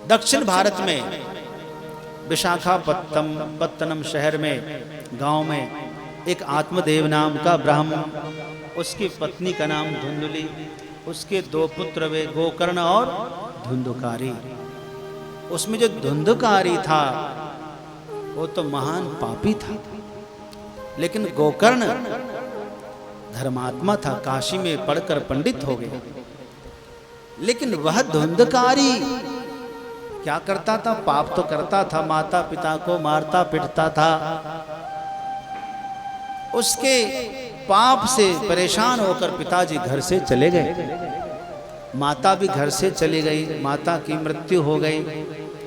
दक्षिण भारत में विशाखापत्तनम शहर में गांव में एक आत्मदेव नाम का ब्राह्मण, उसकी पत्नी का नाम धुंधुली, उसके दो पुत्र वे गोकर्ण और धुंधुकारी। उसमें जो धुंधुकारी था वो तो महान पापी था, लेकिन गोकर्ण धर्मात्मा था, काशी में पढ़कर पंडित हो गया। लेकिन वह धुंधुकारी क्या करता था? पाप तो करता था, माता पिता को मारता पिटता था। उसके पाप से परेशान होकर पिताजी घर से चले गए, माता भी घर से चली गई। माता की मृत्यु हो गई,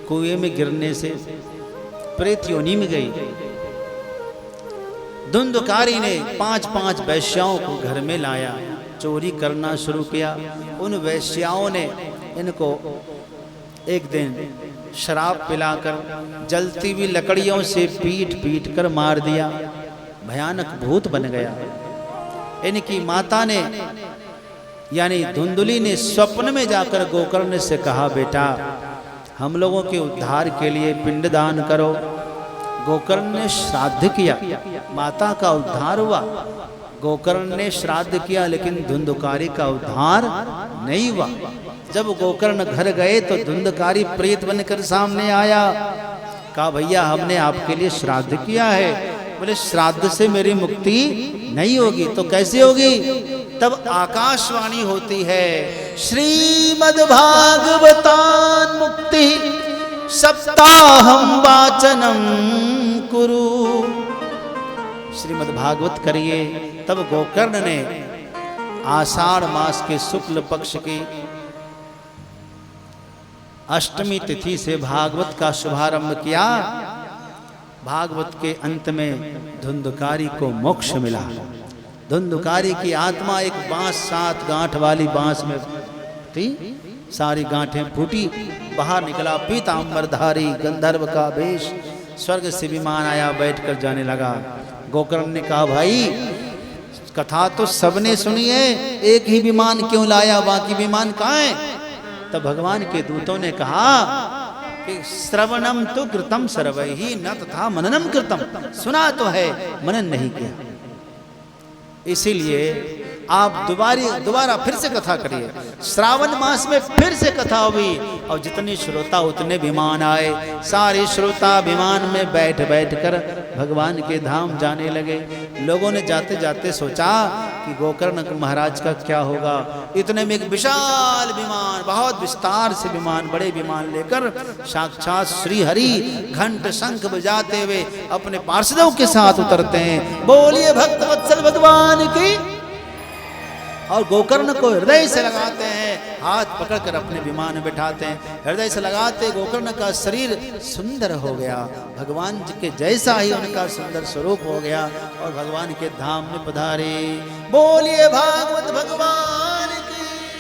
कुएं में गिरने से प्रेत योनि में गई। धुंधुकारी ने 5-5 वैश्याओं को घर में लाया, चोरी करना शुरू किया। उन वैश्याओं ने इनको एक दिन शराब पिलाकर जलती हुई लकड़ियों से पीट पीट कर मार दिया। भयानक भूत बन गया। इनकी माता ने यानी धुंधुली ने स्वप्न में जाकर गोकर्ण से कहा, बेटा हम लोगों के उद्धार के लिए पिंडदान करो। गोकर्ण ने श्राद्ध किया, माता का उद्धार हुआ। गोकर्ण ने श्राद्ध किया, लेकिन धुंधुकारी का उद्धार नहीं हुआ। जब गोकर्ण घर गए तो धुंधुकारी प्रेत बनकर सामने आया। कहा, भैया हमने आपके लिए श्राद्ध किया है। बोले, श्राद्ध से मेरी मुक्ति नहीं होगी। तो कैसे होगी? तब आकाशवाणी होती है, श्रीमद् भागवतान मुक्ति सप्ताहम वाचनम कुरु। श्रीमद् भागवत करिए। तब गोकर्ण ने आषाढ़ मास के शुक्ल पक्ष की अष्टमी तिथि से भागवत का शुभारंभ किया। भागवत के अंत में धुंधुकारी को मोक्ष मिला। धुंधुकारी की आत्मा एक बांस, 7 गांठ वाली बांस में थी, सारी गांठें फूटी, बाहर निकला पीतांबरधारी गंधर्व का वेश, स्वर्ग से विमान आया, बैठकर जाने लगा। गोकर्ण ने कहा, भाई कथा तो सबने सुनी है, एक ही विमान क्यों लाया, बाकी विमान कहाँ है? तब भगवान के दूतों ने कहा कि श्रवणम तो कृतम सर्वैहि न तथा मननम कृतम। सुना तो है, मनन नहीं किया। इसीलिए आप दोबारा फिर से कथा करिए। श्रावण मास में फिर से कथा हुई और जितने श्रोता उतने विमान आए। सारे श्रोता विमान में बैठ बैठ कर भगवान के धाम जाने लगे। लोगों ने जाते जाते सोचा कि गोकर्ण महाराज का क्या होगा। इतने में एक विशाल विमान, बहुत विस्तार से विमान, बड़े विमान लेकर साक्षात श्री हरि घंट शंख बजाते हुए अपने पार्षदों के साथ उतरते हैं। बोलिए भक्त वत्सल भगवान की। और गोकर्ण को हृदय से लगाते हैं, हाथ पकड़कर अपने विमान में बिठाते हैं। हृदय से लगाते गोकर्ण का शरीर सुंदर हो गया, भगवान जी के जैसा ही उनका सुंदर स्वरूप हो गया और भगवान के धाम में पधारे। बोलिए भागवत भगवान